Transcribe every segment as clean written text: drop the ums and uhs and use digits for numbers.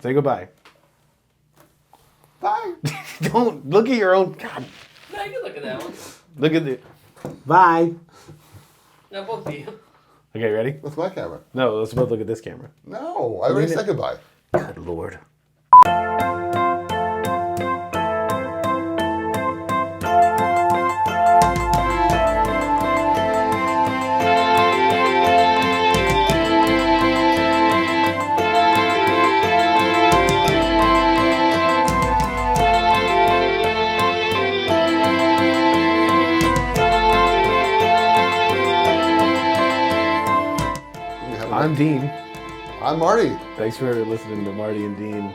Say goodbye. Bye. Don't look at your own. God. No, you can look at that one. Look at the. Bye. No, both of you. Okay, ready? That's my camera. No, let's both look at this camera. No, I already said goodbye. Good Lord. I'm Dean. I'm Marty. Thanks for listening to Marty and Dean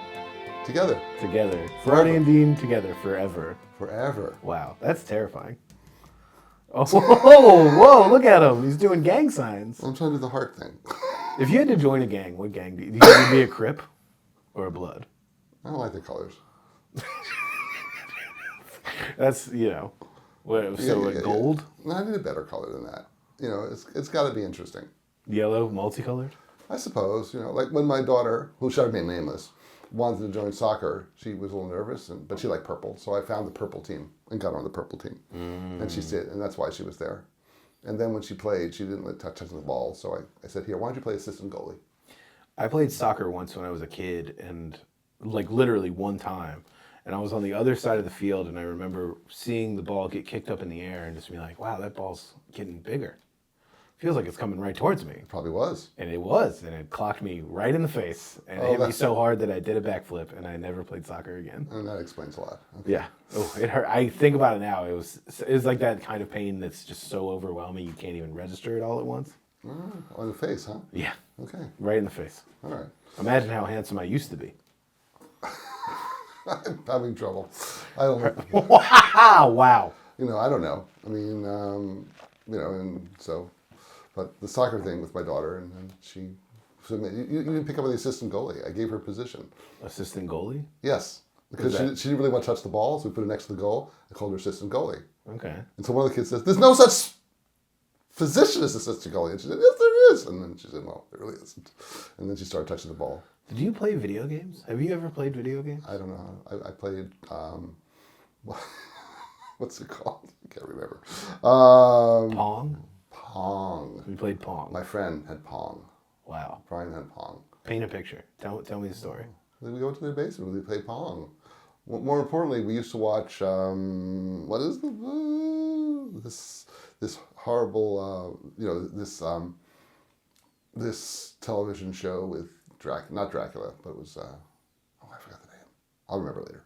Together. together. Forever. Marty and Dean together forever. Forever. Wow, that's terrifying. Oh, whoa, look at him. He's doing gang signs. I'm trying to do the heart thing. If you had to join a gang, what gang do you think you'd be a Crip or a Blood? I don't like the colors. That's, what, so Yeah. gold, No, I need a better color than that. It's got to be interesting. yellow, multicolored? I suppose, like when my daughter, who shall remain nameless, wanted to join soccer, she was a little nervous, but she liked purple. So I found the purple team and got her on the purple team. And she stayed, and that's why she was there. And then when she played, she didn't like touching the ball. So I said, here, why don't you play assistant goalie? I played soccer once when I was a kid, and like literally one time. And I was on the other side of the field, and I remember seeing the ball get kicked up in the air and just be like, wow, that ball's getting bigger. Feels like it's coming right towards me. It probably was. And it was, and it clocked me right in the face. And it hit me so hard that I did a backflip, and I never played soccer again. And that explains a lot. Okay. Yeah. Oh, it hurt. I think about it now. It was like that kind of pain that's just so overwhelming you can't even register it all at once. On the face, huh? Yeah. Okay. Right in the face. All right. Imagine how handsome I used to be. I'm having trouble. I don't know. Wow. I don't know. I mean, and so, but the soccer thing with my daughter, and so you didn't pick up on the assistant goalie. I gave her a position. Assistant goalie? Yes. Because she didn't really want to touch the ball, so we put her next to the goal. I called her assistant goalie. Okay. And so one of the kids says, there's no such position as assistant goalie. And she said, yes, there is. And then she said, well, there really isn't. And then she started touching the ball. Did you play video games? Have you ever played video games? I don't know. I played, what's it called? I can't remember. Pong? Pong. We played Pong. My friend had Pong. Wow. Brian had Pong. Paint a picture. Tell me the story. Then we go to their basement and we play Pong. More importantly, we used to watch, what is this horrible, this television show with not Dracula, but it was, I forgot the name. I'll remember later.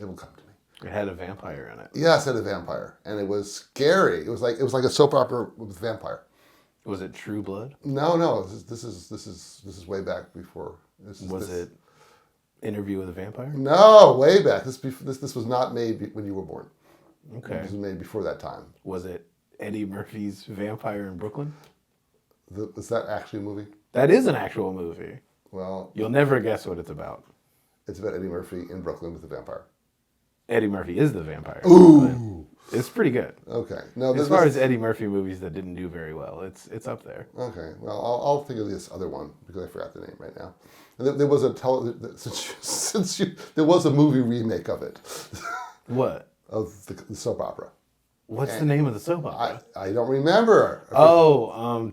It will come to me. It had a vampire in it. Yes, it had a vampire, and it was scary. It was like a soap opera with a vampire. Was it True Blood? No. This is way back before. Was it Interview with a Vampire? No, way back. This was not made when you were born. Okay. This was made before that time. Was it Eddie Murphy's Vampire in Brooklyn? Is that actually a movie? That is an actual movie. Well, You'll never guess what it's about. it's about Eddie Murphy in Brooklyn with a vampire. Eddie Murphy is the vampire. Ooh. It's pretty good. Okay. No, As far as Eddie Murphy movies that didn't do very well, it's up there. Okay. Well, I'll think of this other one because I forgot the name right now. And there was there was a movie remake of it. What? Of the soap opera. What's the name of the soap opera? I don't remember.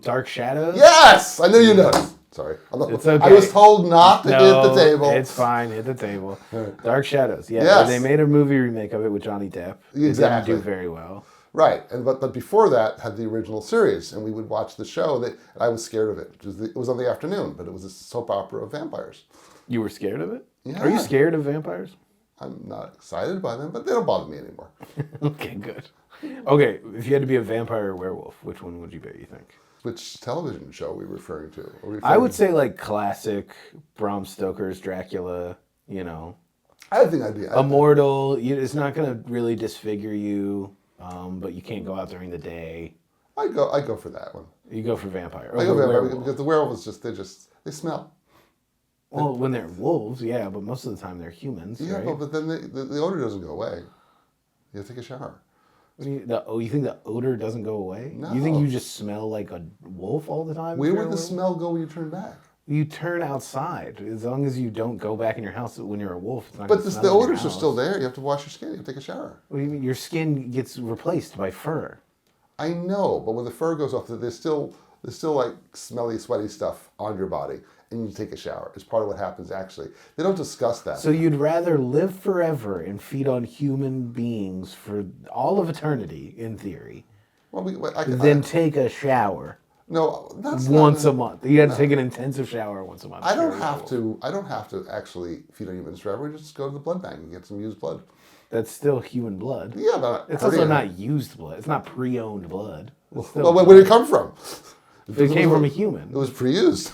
Dark Shadows? Yes! I knew you know. Sorry. It's okay. I was told not to hit the table. It's fine. Hit the table. Dark Shadows. Yeah. Yes. They made a movie remake of it with Johnny Depp. Exactly. It didn't do very well. Right. But before that had the original series, and we would watch the show. And I was scared of it. It was on the afternoon, but it was a soap opera of vampires. You were scared of it? Yeah. Are you scared of vampires? I'm not excited by them, but they don't bother me anymore. Okay, good. Okay, if you had to be a vampire or werewolf, which one would you be, you think? Which television show are we referring to? I would say like classic Bram Stoker's Dracula, I think I'd be... Immortal. It's not going to really disfigure you, but you can't go out during the day. I go for that one. You go for vampire. I go for vampire because the werewolves they smell. Well, when they're wolves, yeah, but most of the time they're humans, Yeah, right? but then the odor doesn't go away. You have to take a shower. You think the odor doesn't go away? No. You think you just smell like a wolf all the time? Where would the smell go when you turn back? You turn outside. As long as you don't go back in your house when you're a wolf. It's not But gonna smell the in your odors are house. still there. You have to wash your skin. You have to take a shower. What do you mean? Your skin gets replaced by fur. I know, but when the fur goes off, there's still like smelly, sweaty stuff on your body, and you take a shower. It's part of what happens. Actually, they don't discuss that. So you'd rather live forever and feed on human beings for all of eternity, in theory, Well, than take a shower no, that's once not, a month. You got to take an intensive shower once a month. I don't Sure, have cool. to. I don't have to actually feed on humans forever. Just go to the blood bank and get some used blood. That's still human blood. Yeah, but It's hurting also it. not used blood. It's not pre-owned blood. It's still Well, where blood. did it come from? It came from a It human. was pre-used.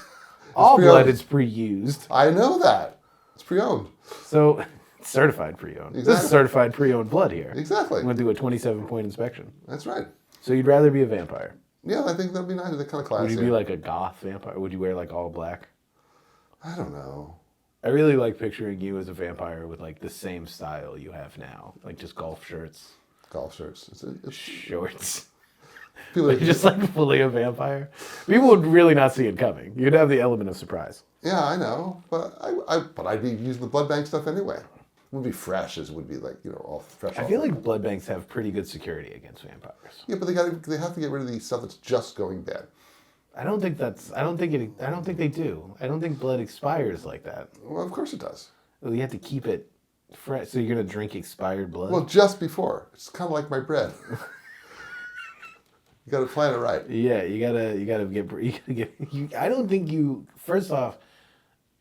All pre-owned. blood is pre-used. I know that. It's pre-owned. So it's certified pre-owned. This Exactly. is certified pre-owned blood here. Exactly. I'm going to do a 27-point inspection. That's right. So you'd rather be a vampire? Yeah, I think that'd be nice. They're kind of classy. Would you be like a goth vampire? Would you wear like all black? I don't know. I really like picturing you as a vampire with like the same style you have now, like just golf shirts, Golf shirts. It's shorts. people. Like just like fully a vampire. People would really not see it coming. You'd have the element of surprise. Yeah, I know, but I'd be using the blood bank stuff anyway. It would be fresh as it would be like all fresh. I feel like blood banks have pretty good security against vampires. yeah, but they have to get rid of the stuff that's just going bad. I don't think they do. I don't think blood expires like that. Well, of course it does. You have to keep it fresh. So you're gonna drink expired blood? Well, just before. It's kind of like my bread. You got to plan it right. Yeah, you gotta get. I don't think you. First off,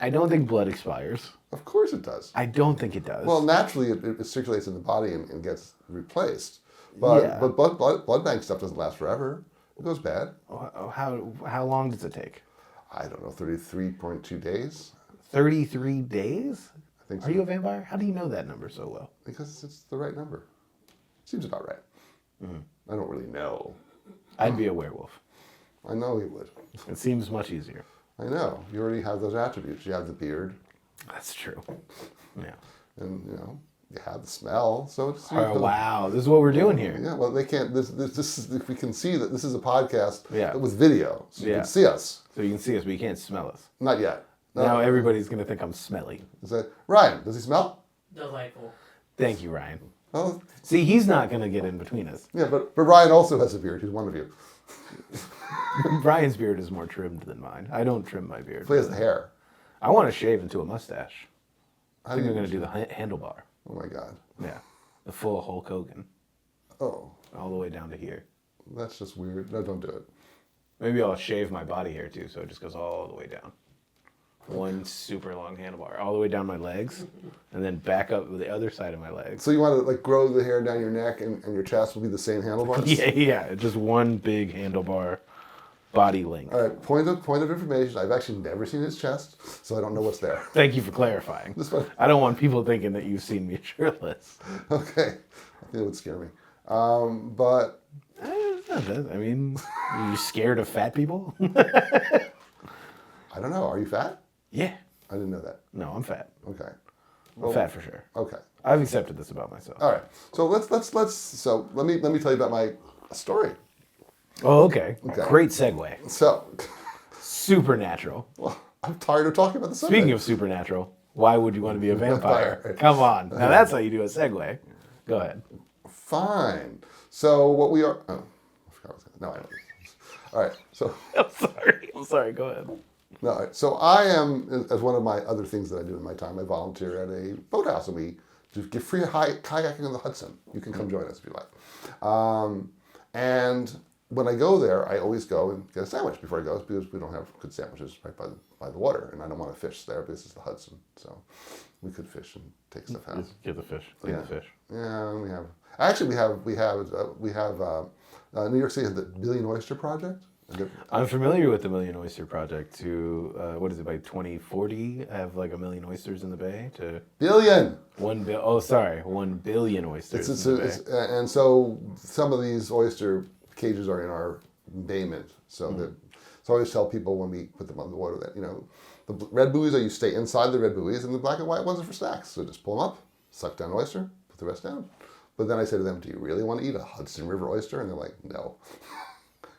I don't think blood expires. Of course it does. I don't think it does. Well, naturally it circulates in the body and gets replaced. But Yeah. but blood bank stuff doesn't last forever. It goes bad. How long does it take? I don't know, 33.2 days. 33 days? I think so. Are you a vampire? How do you know that number so well? Because it's the right number. Seems about right. Mm-hmm. I don't really know. I'd be a werewolf. I know he would. It seems much easier. I know. You already have those attributes. You have the beard, That's true. Yeah. and you have the smell. So it's Oh, wow. This is what we're doing here. Yeah. Well, they can't. This is, if we can see that this is a podcast Yeah. with video, so you Yeah. can see us. So you can see us, but you can't smell us. Not yet. No. Now everybody's going to think I'm smelly. Is that Ryan? Does he smell? Delightful. Thank you, Ryan. Oh, See, he's not going to get in between us. yeah. But Ryan also has a beard. He's one of you. Ryan's beard is more trimmed than mine. I don't trim my beard. He has the hair. I want to shave into a mustache. I How think do I'm you? going to do the handlebar. Oh my God. Yeah. The full Hulk Hogan. Oh, All the way down to here. that's just weird. No, don't do it. Maybe I'll shave my body hair too, so it just goes all the way down. One super long handlebar, all the way down my legs, and then back up with the other side of my legs. So you want to like grow the hair down your neck, and your chest will be the same handlebars. Yeah, just one big handlebar body length. All right. Point of information. I've actually never seen his chest, so I don't know what's there. Thank you for clarifying. This one. I don't want people thinking that you've seen me shirtless. Okay. I think it would scare me. But I mean, are you scared of fat people? I don't know. Are you fat? Yeah. I didn't know that. No, I'm fat. Okay. I'm fat for sure. Okay. I've accepted this about myself. All right. So let me tell you about my story. Oh, okay. Okay. Great segue. So, Supernatural. well, I'm tired of talking about the subject. Speaking of supernatural, why would you want to be a vampire? Vampire. Come on. Now that's how you do a segue. Go ahead. Fine. So what we are. Oh, I forgot what I was gonna. No, I don't. All right. So I'm sorry. Go ahead. no. All right, so I am, as one of my other things that I do in my time, I volunteer at a boathouse, and we do give free kayaking on the Hudson. You can come join us if you like. And when I go there, I always go and get a sandwich before I go because we don't have good sandwiches right by the water, and I don't want to fish there because it's the Hudson. So we could fish and take stuff out. Get the fish. Clean Yeah. the fish. Yeah, we have. Actually, we have New York City has the Billion Oyster Project. I'm familiar with the Million Oyster Project to, what is it, by 2040, have like 1 million oysters in the bay to Billion. 1 billion oysters in the bay. And so some of these oyster cages are in our bayment. So I always tell people when we put them on the water that the red buoys you stay inside the red buoys, and the black and white ones are for snacks. So just pull them up, suck down an oyster, put the rest down. But then I say to them, "Do you really want to eat a Hudson River oyster?" And they're like, "No,"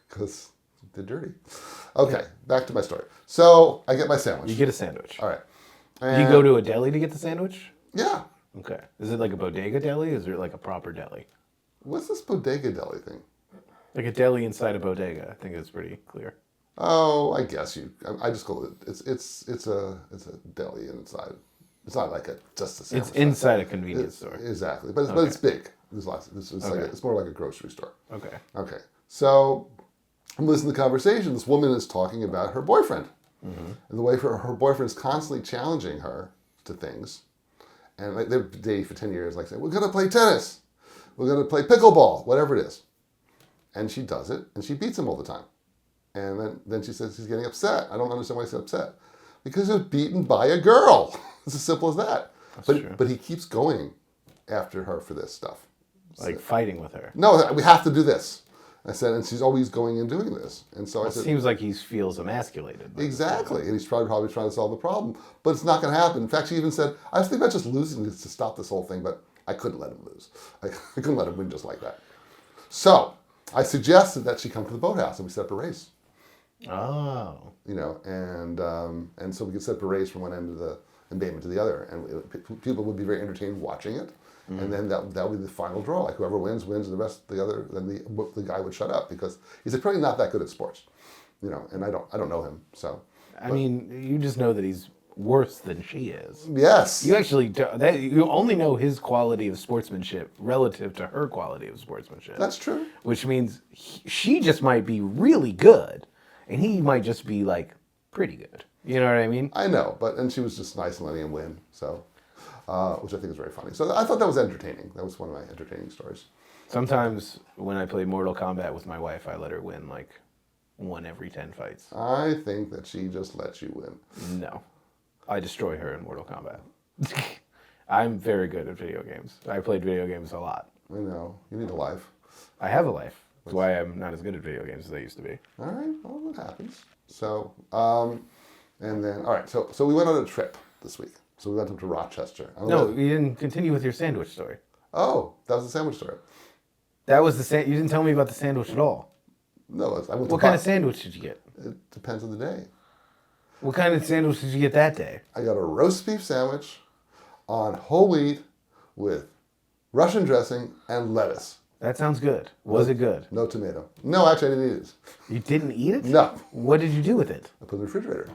because did dirty. Okay, back to my story. So I get my sandwich. You get a sandwich. All right. Do you And- go to a deli to get the sandwich? Yeah. Okay. Is it like a bodega deli? Is it like a proper deli? What's this bodega deli thing? Like a deli inside a bodega. I think it's pretty clear. Oh, I guess I just call it. It's a deli inside. It's not like just a sandwich. It's inside a convenience store. Exactly, but it's big. There's lots. It's more like a grocery store. Okay. Okay. So I'm listening to the conversation. This woman is talking about her boyfriend, and the way her boyfriend's constantly challenging her to things, and like they've dated for 10 years. Like saying, "We're gonna play tennis, we're gonna play pickleball, whatever it is," and she does it, and she beats him all the time. And then she says she's getting upset. I don't understand why she's upset. Because he was beaten by a girl. It's as simple as that. That's but true. But he keeps going after her for this stuff. Like fighting with her. No, we have to do this. I said, and she's always going and doing this. And so I It said, seems like he feels emasculated. exactly. And he's probably trying to solve the problem. But it's not going to happen. In fact, she even said, I was thinking about just losing this to stop this whole thing, but I couldn't let him lose. I couldn't let him win just like that. So I suggested that she come to the boathouse and we set up a race. Oh. You know, and so we could set up a race from one end of the embayment to the other, and people would be very entertained watching it, and then that would be the final draw. Like whoever wins, and the rest, then the guy would shut up because he's probably not that good at sports, you know. And I don't know him, so. I mean, you just know that he's worse than she is. Yes. You actually you only know his quality of sportsmanship relative to her quality of sportsmanship. That's true. Which means she just might be really good, and he might just be like pretty good. You know what I mean? I know, and she was just nice and letting him win, so, which I think is very funny. So I thought that was entertaining. That was one of my entertaining stories. Sometimes when I play Mortal Kombat with my wife, I let her win like 1 every 10 fights. I think that she just lets you win. No. I destroy her in Mortal Kombat. I'm very good at video games. I played video games a lot. I know. You need a life. I have a life. That's why I'm not as good at video games as I used to be. All right, well, that happens. So, and then, all right, so we went on a trip this week. So we went up to Rochester. No, you didn't continue with your sandwich story. Oh, that was the sandwich story. That was you didn't tell me about the sandwich at all. No, I went to What kind of sandwich did you get? It depends on the day. What kind of sandwich did you get that day? I got a roast beef sandwich on whole wheat with Russian dressing and lettuce. That sounds good. Was it good? No tomato. No, actually, I didn't eat it. You didn't eat it? No. What did you do with it? I put it in the refrigerator.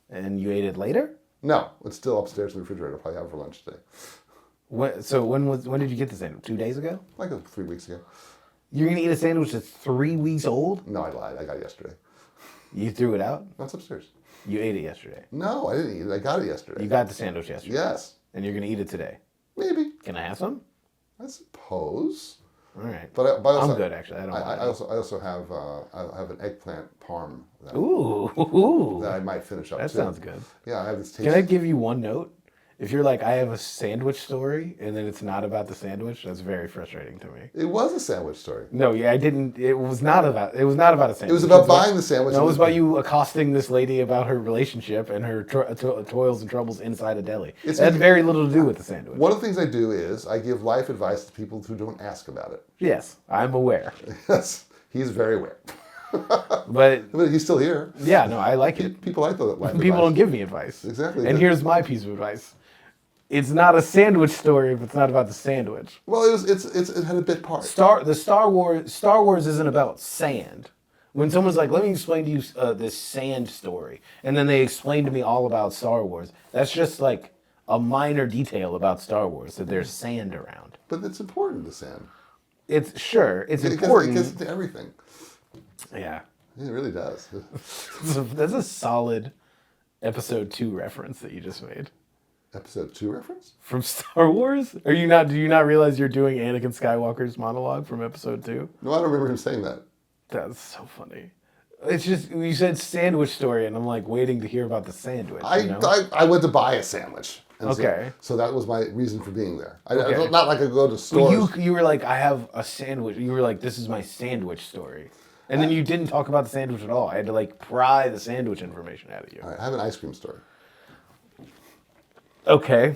And you ate it later? No, it's still upstairs in the refrigerator. I'll probably have it for lunch today. So when did you get the sandwich? 2 days ago? Like 3 weeks ago. You're gonna eat a sandwich that's 3 weeks old? No, I lied. I got it yesterday. You threw it out? That's upstairs. You ate it yesterday. No, I didn't eat it. I got it yesterday. You got the sandwich yesterday. Yes. And you're gonna eat it today. Maybe. Can I have some? I suppose. All right. But I also, I'm good actually. I also have an eggplant parm that, Ooh. that I might finish up That too. sounds good. Yeah, I have this taste. Can I give you one note? If you're like, I have a sandwich story, and then it's not about the sandwich, that's very frustrating to me. It was a sandwich story. No, yeah, I didn't. It was not about a sandwich. It was about buying the sandwich. No, it was about you accosting this lady about her relationship and her toils and troubles inside a deli. It had very little to do with the sandwich. One of the things I do is I give life advice to people who don't ask about it. Yes, I'm aware. Yes, he's very aware. But He's still here. yeah, no, I like it. People like the life People advice. don't give me advice. Exactly. And here's my piece of advice. It's not a sandwich story if it's not about the sandwich. Well, it had a bit part. Star Wars isn't about sand. When someone's like, let me explain to you this sand story, and then they explain to me all about Star Wars, that's just like a minor detail about Star Wars, that there's sand around. But it's important, the sand. It's It important. gets into everything. Yeah. It really does. That's a solid episode 2 reference that you just made. Episode 2 reference? From Star Wars? Do you not realize you're doing Anakin Skywalker's monologue from episode 2? No, I don't remember him saying that. That's so funny. It's just, you said sandwich story, and I'm like waiting to hear about the sandwich. You know? I went to buy a sandwich. And Okay. So that was my reason for being there. Okay. Not like I go to stores. But you were like, I have a sandwich. You were like, this is my sandwich story. And then you didn't talk about the sandwich at all. I had to like pry the sandwich information out of you. All right, I have an ice cream story. Okay.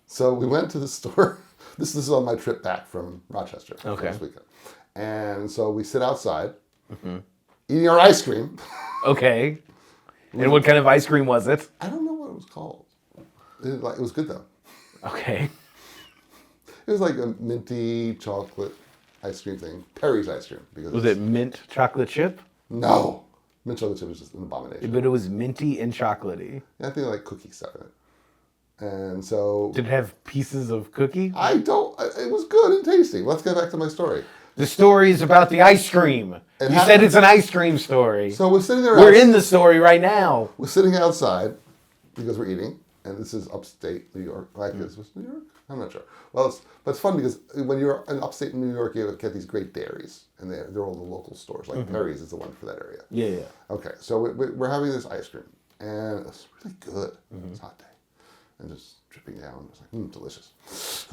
So we went to the store. This is on my trip back from Rochester Okay. last weekend. And so we sit outside, eating our ice cream. Okay. And what kind of ice cream was it? I don't know what it was called. It was good though. Okay. It was like a minty chocolate ice cream thing. Perry's ice cream. Because Was it mint chocolate chip? No. Mint chocolate chip was just an abomination. But it was minty and chocolatey. I think like cookie stuff in it. And so... Did it have pieces of cookie? It was good and tasty. Let's get back to my story. The story is about the ice cream. You said it's an ice cream story. So we're sitting there... We're in the story right now. We're sitting outside because we're eating. And this is upstate New York. Like this was New York? I'm not sure. Well, but it's fun because when you're in upstate New York, you get these great dairies. And they're all the local stores. Like Perry's is the one for that area. Yeah. Okay, so we're having this ice cream. And it's really good. It's a hot day. And just dripping down. It's like, delicious.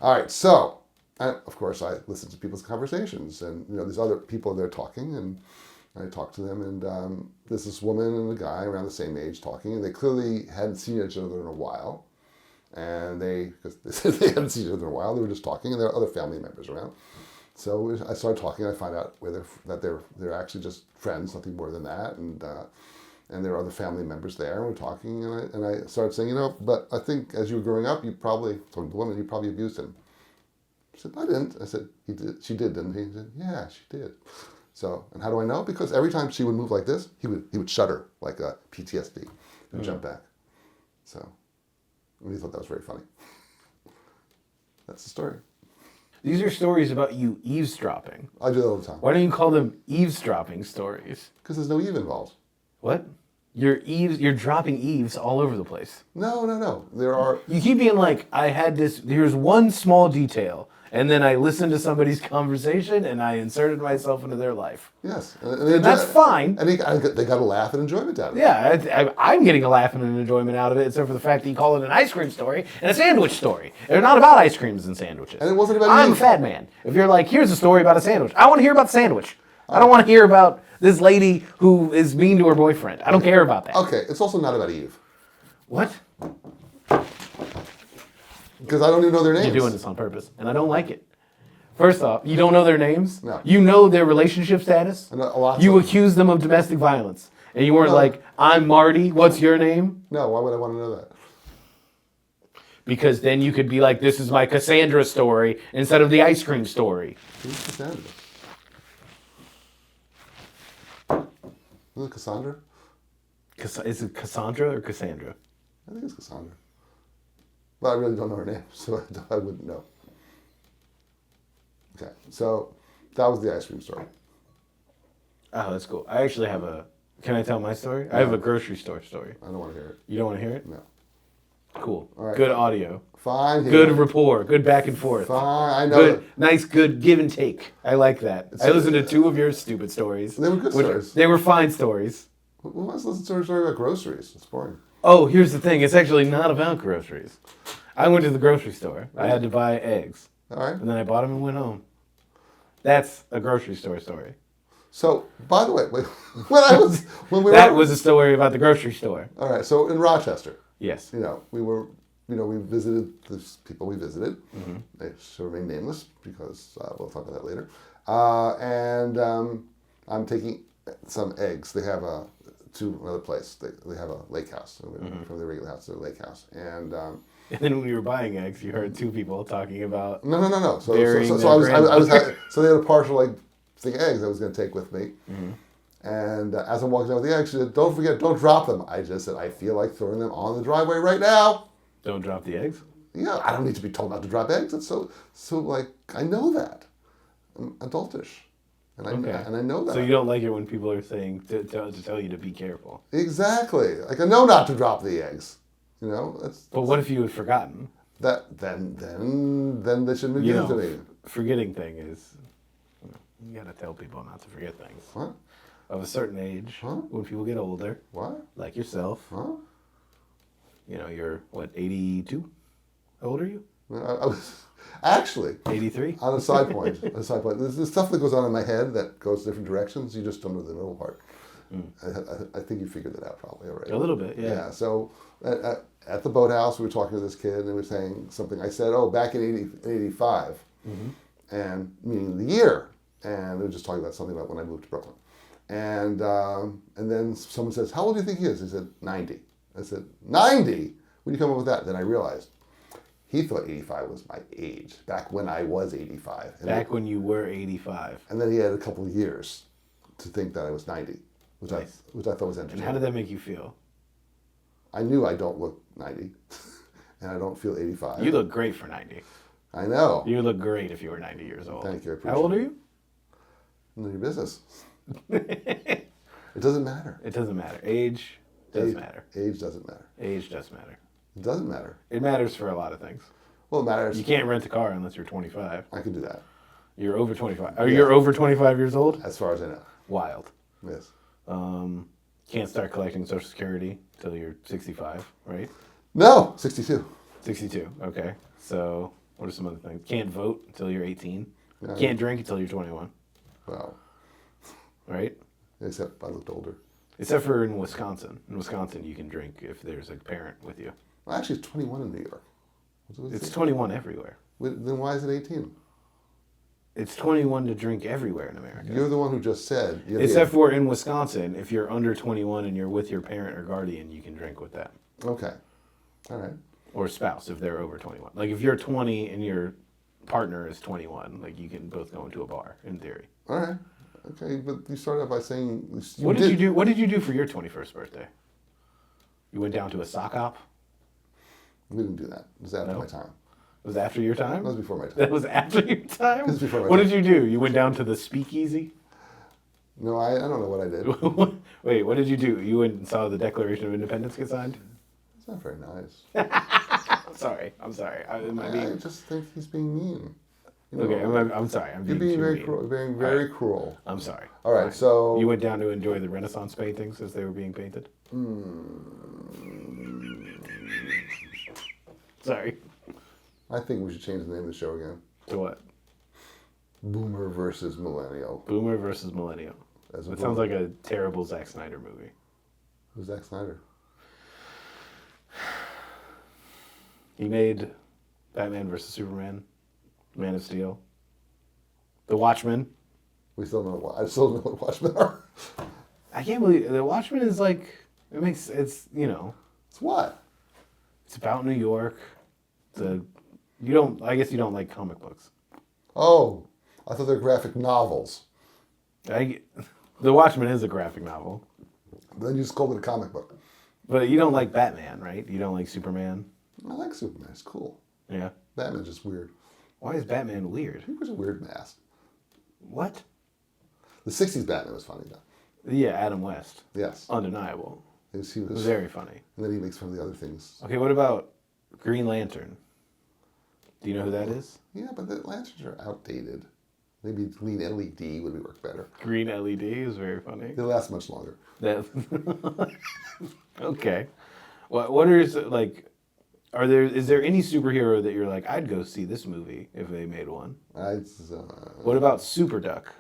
All right, so, of course, I listen to people's conversations. And, these other people, they're talking. And I talked to them. And there's this woman and a guy around the same age talking. And they clearly hadn't seen each other in a while. And because they said they hadn't seen each other in a while, they were just talking. And there are other family members around. So I started talking. I find out that they're actually just friends, nothing more than that. And there are other family members there. And we're talking, and I started saying, but I think as you were growing up, talking to the woman, you probably abused him. She said, I didn't. I said, he did. She did, didn't he? He said, yeah, she did. So, and how do I know? Because every time she would move like this, he would shudder like a PTSD and jump back. So, we thought that was very funny. That's the story. These are stories about you eavesdropping. I do that all the time. Why don't you call them eavesdropping stories? Because there's no Eve involved. What? You're dropping eaves all over the place. No. There are... You keep being like, here's one small detail, and then I listened to somebody's conversation, and I inserted myself into their life. Yes. And that's fine. And they got a laugh and enjoyment out of it. Yeah, I'm getting a laugh and an enjoyment out of it, except for the fact that you call it an ice cream story and a sandwich story. They're not about ice creams and sandwiches. And it wasn't about I'm you. a fat man. If you're like, here's a story about a sandwich, I want to hear about the sandwich. I don't want to hear about this lady who is mean to her boyfriend. I don't care about that. Okay, it's also not about Eve. What? Because I don't even know their names. You're doing this on purpose, and I don't like it. First off, you don't know their names. No. You know their relationship status. You accuse them of domestic violence. And you weren't like, I'm Marty, what's your name? No, why would I want to know that? Because then you could be like, this is my Cassandra story instead of the ice cream story. Who's Cassandra? Is it Cassandra? Is it Cassandra or Cassandra? I think it's Cassandra. But I really don't know her name, so I wouldn't know. Okay, so that was the ice cream story. Oh, that's cool. I actually have can I tell my story? I have a grocery store story. I don't want to hear it. You don't want to hear it? No. Cool. All right. Good audio. Fine. Good rapport. Good back and forth. Fine, I know. Good, nice, good give and take. I like that. I listened to 2 of your stupid stories. They were good stories. They were fine stories. Who wants to listen to a story about groceries? It's boring. Oh, here's the thing. It's actually not about groceries. I went to the grocery store. I had to buy eggs. All right. And then I bought them and went home. That's a grocery store story. So, by the way, That was a story about the grocery store. All right. So in Rochester, Yes. we visited the people we visited. They should remain nameless because we'll talk about that later. And I'm taking some eggs. They have to another place. They have a lake house from the regular house to the lake house. And then when you were buying eggs, you heard 2 people talking about no. So burying I their grandmother. so they had a partial thing of eggs I was going to take with me. And as I'm walking down with the eggs, she said, "Don't forget, don't drop them." I just said, "I feel like throwing them on the driveway right now." Don't drop the eggs? Yeah, I don't need to be told not to drop eggs. It's so like I know that. I'm adultish. And I know that. So you don't like it when people are saying to tell you to be careful. Exactly. Like I know not to drop the eggs. That's But what if you had forgotten? that then they shouldn't be given to me. Forgetting thing is you gotta tell people not to forget things. What? Of a certain age, Huh? when people get older, What? like yourself, Huh? You're what, 82? How old are you? I was actually 83? on a side point. There's stuff that goes on in my head that goes different directions. You just don't know the middle part. I think you figured that out probably already. A little bit, yeah. Yeah. So at the boathouse, we were talking to this kid, and they were saying something. I said, "Oh, back in 85, and meaning the year." And they were just talking about something about when I moved to Brooklyn. And then someone says, how old do you think he is? He said, 90. I said, 90? When you come up with that? Then I realized he thought 85 was my age, back when I was 85. And Back when you were 85. And then he had a couple of years to think that I was 90, which Nice. I thought was And interesting. how did that make you feel? I knew I don't look 90, and I don't feel 85. You look great for 90. I know. You look great if you were 90 years old. Thank you. I appreciate How old are you? None of your business. It doesn't matter. It doesn't matter. Age does matter. Age doesn't matter. Age does matter. It doesn't matter. It matters for a lot of things. Well, it matters. You can't rent a car unless you're 25. I can do that, You're over 25. Oh, you're over 25 years old? as far as I know. Wild. Yes. Can't start collecting Social Security until you're 65, right? No, 62. 62. Okay. So what are some other things? Can't vote until you're 18. Yeah. Can't drink until you're 21, Well, right? except I looked older. Except for in Wisconsin. In Wisconsin, you can drink if there's a parent with you. Well, actually, it's 21 in New York. It's 21 everywhere. Then why is it 18? It's 21 to drink everywhere in America. You're the one who just said. Except for in Wisconsin, if you're under 21 and you're with your parent or guardian, you can drink with them. Okay. All right. Or spouse if they're over 21. Like if you're 20 and your partner is 21, like you can both go into a bar in theory. All right. Okay, but you started out by saying What did you do? What did you do for your 21st birthday? You went down to a sock hop? We didn't do that. It was after No? my time. Was that after your time? That was before my time. That was after your time? It was before my What time. did you do? You went down to the speakeasy? No, I don't know what I did. Wait, what did you do? You went and saw the Declaration of Independence get signed? It's not very nice. I'm sorry. I just think he's being mean. You know, Okay, I'm sorry. I'm You're being being too very mean. cruel. Being very cruel. I'm sorry. All right, Fine. so You went down to enjoy the Renaissance paintings as they were being painted? Sorry. I think we should change the name of the show again. To what? Boomer versus Millennial. Boomer versus Millennial. As a That sounds boomer. like a terrible Zack Snyder movie. Who's Zack Snyder? He made Batman versus Superman, Man of Steel, The Watchmen. We still don't know. I still don't know what Watchmen are. I can't believe The Watchmen is like it's It's what? it's about New York. I guess you don't like comic books. Oh, I thought they're graphic novels. The Watchmen is a graphic novel, Then you just called it a comic book. but you don't like Batman, right? You don't like Superman. I like Superman. It's cool. Yeah. Batman's just weird. Why is Batman weird? He wears a weird mask. What? The 60s Batman was funny, though. Yeah, Adam West. Yes. Undeniable. He was, Very funny. and then he makes fun of the other things. Okay, what about Green Lantern? Do you know who that is? Yeah, but the lanterns are outdated. Maybe green LED would work better. Green LED is very funny. They last much longer. That okay. What are like? Is there any superhero that you're like, I'd go see this movie if they made one? What about Super Duck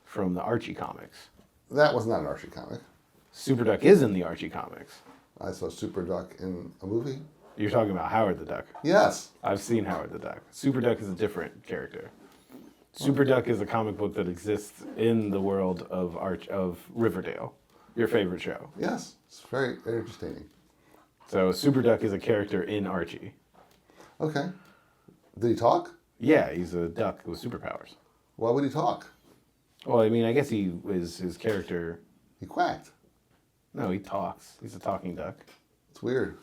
from the Archie comics? That was not an Archie comic. Super Duck is in the Archie comics. I saw Super Duck in a movie. You're talking about Howard the Duck. Yes. I've seen Howard the Duck. Super Duck is a different character. Super Duck is a comic book that exists in the world of Riverdale, your favorite show. Yes. It's very, very entertaining. So Super Duck is a character in Archie. Okay. Did he talk? Yeah, he's a duck with superpowers. Why would he talk? Well, I mean, I guess his character. He quacked. No, he talks. He's a talking duck. It's weird.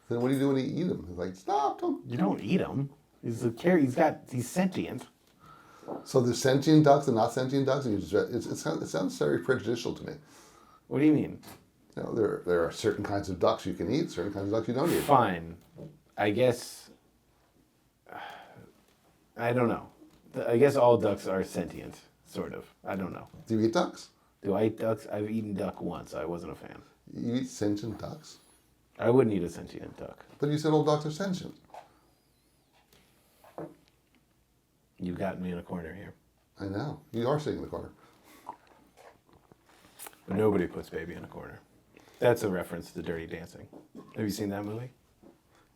Then what do you do when you eat him? He's like, stop, don't. You don't eat him. He's sentient. So there's sentient ducks and not sentient ducks? And it sounds very prejudicial to me. What do you mean? You know, there are certain kinds of ducks you can eat, certain kinds of ducks you don't eat. Fine. I guess. I don't know. I guess all ducks are sentient, sort of. I don't know. Do you eat ducks? Do I eat ducks? I've eaten duck once. I wasn't a fan. You eat sentient ducks? I wouldn't eat a sentient duck. But you said all ducks are sentient. You've gotten me in a corner here. I know. You are sitting in the corner. But nobody puts baby in a corner. That's a reference to Dirty Dancing. Have you seen that movie?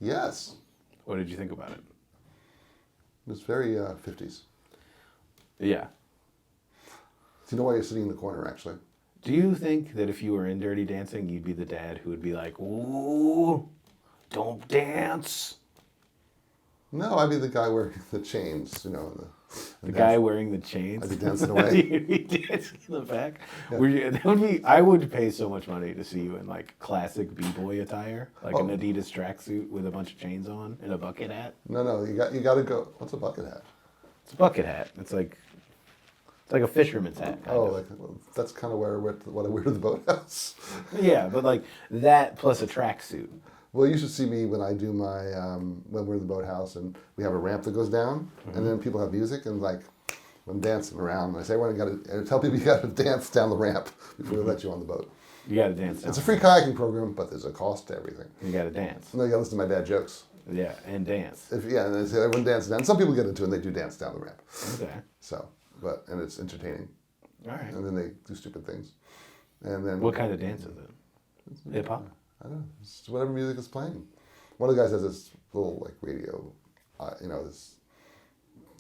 Yes. What did you think about it? It's very 50s. Yeah. Do you know why you're sitting in the corner, actually? Do you think that if you were in Dirty Dancing, you'd be the dad who would be like, "Ooh, don't dance"? No, I'd be the guy wearing the chains, The guy wearing the chains. I'd be dancing away. You'd be dancing in the back. Yeah. That would be. I would pay so much money to see you in like classic b-boy attire, like an Adidas tracksuit with a bunch of chains on and a bucket hat. No, you got to go. What's a bucket hat? It's a bucket hat. It's like a fisherman's hat. Kind of. Well, that's kind of what I wear to the boathouse. Yeah, but like that plus a tracksuit. Well, you should see me when I do my when we're in the boathouse and we have a ramp that goes down, and then people have music and like I'm dancing around. And I say, I tell people you got to dance down the ramp before they let you on the boat. You got to dance. It's a free kayaking program, but there's a cost to everything. You got to dance. No, you got to listen to my dad jokes. Yeah, and dance. And they say everyone dances down. Some people get into it and they do dance down the ramp. Okay. So, and it's entertaining. All right. And then they do stupid things. And then What kind of dance is it? Hip hop. I don't know. It's whatever music is playing. One of the guys has this little like radio,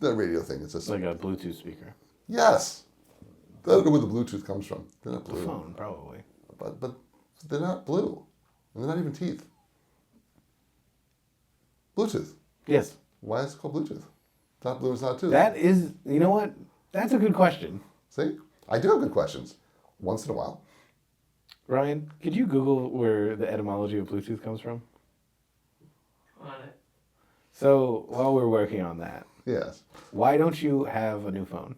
the radio thing. It's just It's like a Bluetooth speaker. yes. I don't know where the Bluetooth comes from. They're not The blue, phone, probably. but they're not blue, and they're not even teeth. Bluetooth. Yes. Why is it called Bluetooth? It's not blue. It's not a tooth. That is, you know what? That's a good question. See, I do have good questions. Once in a while. Ryan, could you Google where the etymology of Bluetooth comes from? On it. So while we're working on that, Yes, why don't you have a new phone?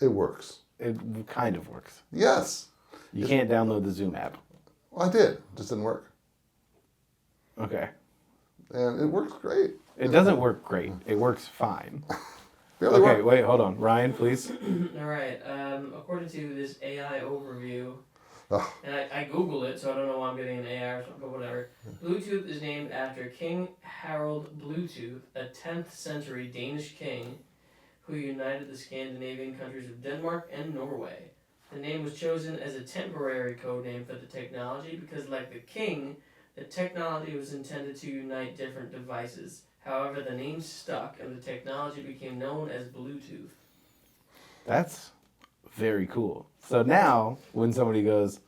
it works. It kind of works. Yes, You can't download the Zoom app. well, I did. It just didn't work, Okay. and it works great. It doesn't work great. It works fine. Barely Okay, worked. wait, hold on. Ryan, please. All right. According to this AI overview, Ugh. and I Googled it, so I don't know why I'm getting an AI or something, but whatever. Bluetooth is named after King Harald Bluetooth, a 10th century Danish king who united the Scandinavian countries of Denmark and Norway. The name was chosen as a temporary code name for the technology because, like the king, the technology was intended to unite different devices. However, the name stuck and the technology became known as Bluetooth. That's very cool. So now, when somebody goes,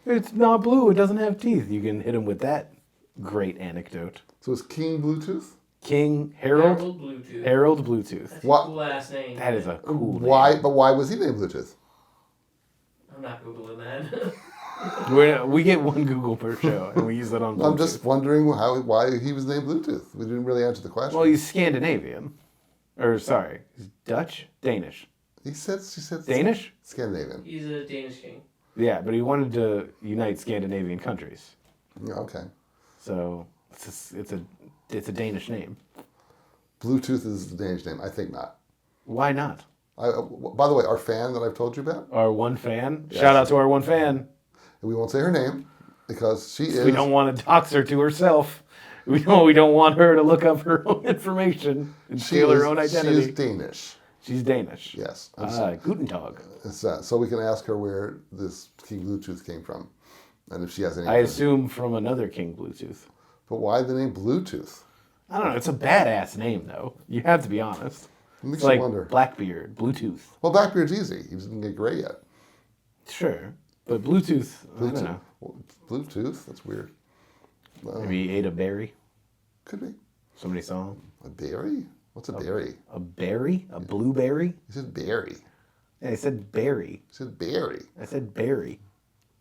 "It's not blue, it doesn't have teeth," you can hit them with that great anecdote. So it's King Bluetooth. King Harold Bluetooth. Harold Bluetooth. That's a What? cool ass name. That is a cool name. Why? But why was he named Bluetooth? I'm not Googling that. We get one Google per show, and we use it on Bluetooth. I'm just wondering why he was named Bluetooth. We didn't really answer the question. Well, he's Scandinavian. Or, sorry, he's Dutch? Danish. She said Danish? Scandinavian. He's a Danish king. Yeah, but he wanted to unite Scandinavian countries. Yeah, okay. So, it's a Danish name. Bluetooth is the Danish name. I think not. Why not? By the way, our fan that I've told you about, Our one fan? Yes. Shout out to our one fan. we won't say her name because she is. We don't want to dox her to herself. We don't want her to look up her own information and steal her own identity. She is Danish. She's Danish. Yes. Guten Tag. So we can ask her where this King Bluetooth came from, and if she has any. I assume from another King Bluetooth. But why the name Bluetooth? I don't know. It's a badass name, though. You have to be honest. It makes It's you like wonder. Blackbeard, Bluetooth. Well, Blackbeard's easy. He doesn't get gray yet. Sure. But Bluetooth, I don't know. Well, Bluetooth? That's weird. Maybe he ate a berry. Could be. Somebody saw him. A berry? What's a berry? A berry? A blueberry? He said berry. Yeah, I said berry. He said berry. I said berry.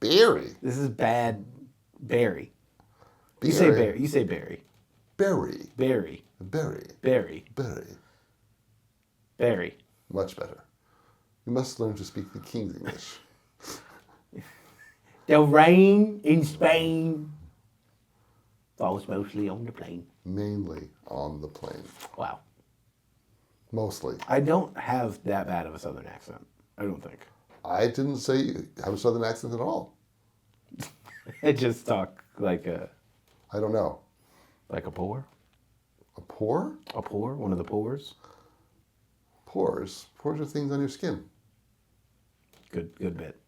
Berry. This is bad berry. Berry. You say berry. You say berry. Berry. Berry. Berry. Berry. Berry. Berry. Much better. You must learn to speak the King's English. The rain in Spain falls mostly on the plain. Mainly on the plane. Wow. Mostly. I don't have that bad of a southern accent. I don't think. I didn't say you have a southern accent at all. I just talk like a I don't know. poor. A pore? A pore? One of the pores? Pores. Pores are things on your skin. Good bit.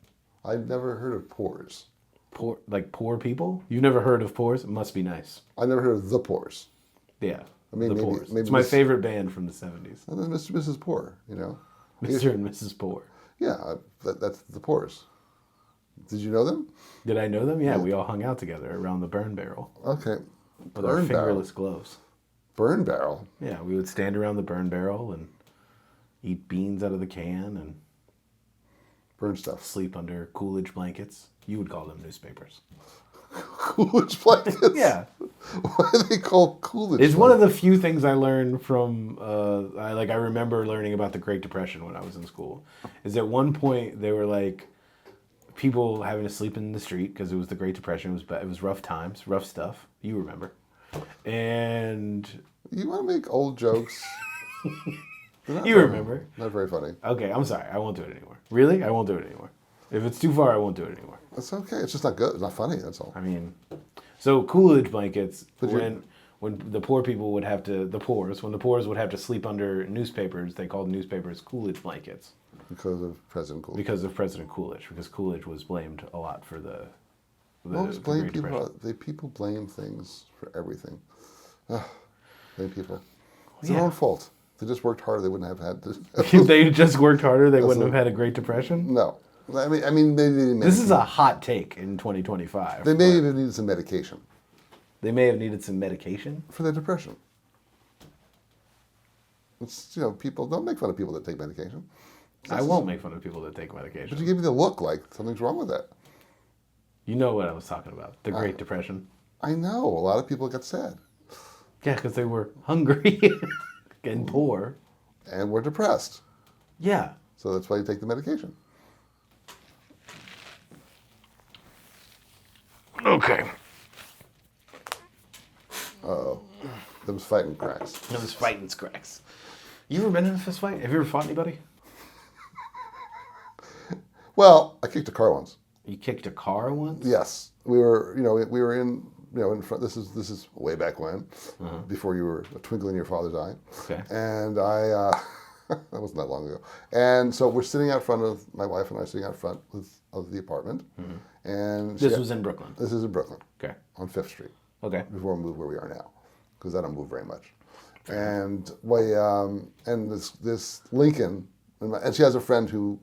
I've never heard of pores. Poor, like poor people? You've never heard of pores? It must be nice. I never heard of the pores. Yeah. I mean, the maybe- Pores. maybe It's my this- favorite band from the 70s. And then Mr. and Mrs. Poor, you know. Mr. and Mrs. Poor. Yeah, that's the Poors. Did you know them? Did I know them? Yeah, we all hung out together around the burn barrel Okay. with our fingerless gloves. Burn barrel. Yeah, we would stand around the burn barrel and eat beans out of the can and Burn stuff. sleep under Coolidge blankets. You would call them newspapers. Coolidge blankets? Yeah. Why are they called Coolidge It's one of the few things I learned from, I remember learning about the Great Depression when I was in school. Is at one point they were like, people having to sleep in the street because it was the Great Depression. It was rough times, rough stuff. You remember. And... You want to make old jokes? You remember. Not very funny. Okay, I'm sorry. I won't do it anymore. Really? I won't do it anymore. If it's too far, I won't do it anymore. It's okay. It's just not good. It's not funny. That's all. I mean, so Coolidge blankets, when the poor people would have to, when the Poors would have to sleep under newspapers, they called newspapers Coolidge blankets. Because of President Coolidge. Because of President Coolidge. Because Coolidge was blamed a lot for the Always blame Great people. Depression. People blame things for everything. Blame people. It's Yeah. their own fault. If they just worked harder, they wouldn't have had this. If they just worked harder, they wouldn't have had a Great Depression? No. I mean, maybe they This is a hot take in 2025. They may have needed some medication They may have needed some medication. for their depression. It's, people don't make fun of people that take medication. I won't make fun of people that take medication. But you give me the look like something's wrong with that. You know what I was talking about. The Great Depression. I know. A lot of people got sad. Yeah, because they were hungry and poor. And were depressed. Yeah. So that's why you take the medication. Okay. Uh-oh. Them fighting cracks. It was fighting cracks. You ever been in a fist fight? Have you ever fought anybody? Well, I kicked a car once. You kicked a car once? Yes. We were in, in front. This is way back when, before you were a twinkle in your father's eye. Okay. And I, that wasn't that long ago. And so we're sitting out front of, my wife and I sitting out front of the apartment. And This was in Brooklyn. This is in Brooklyn. Okay. On 5th Street. Okay. Before we moved where we are now, because I don't move very much. And and this Lincoln, and she has a friend who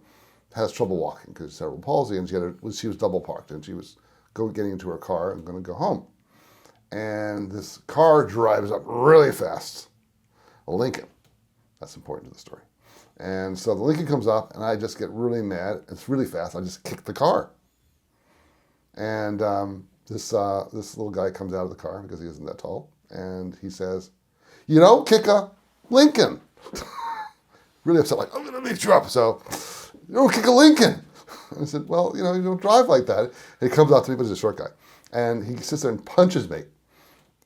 has trouble walking because of cerebral palsy, and she was double parked, and she was getting into her car and going to go home. And this car drives up really fast, a Lincoln. That's important to the story. And so the Lincoln comes up, and I just get really mad. It's really fast. I just kick the car. And this little guy comes out of the car because he isn't that tall, and he says, "You don't kick a Lincoln." Really upset, like, "I'm going to beat you up, so you don't kick a Lincoln." And I said, "Well, you don't drive like that." And he comes out to me, but he's a short guy. And he sits there and punches me.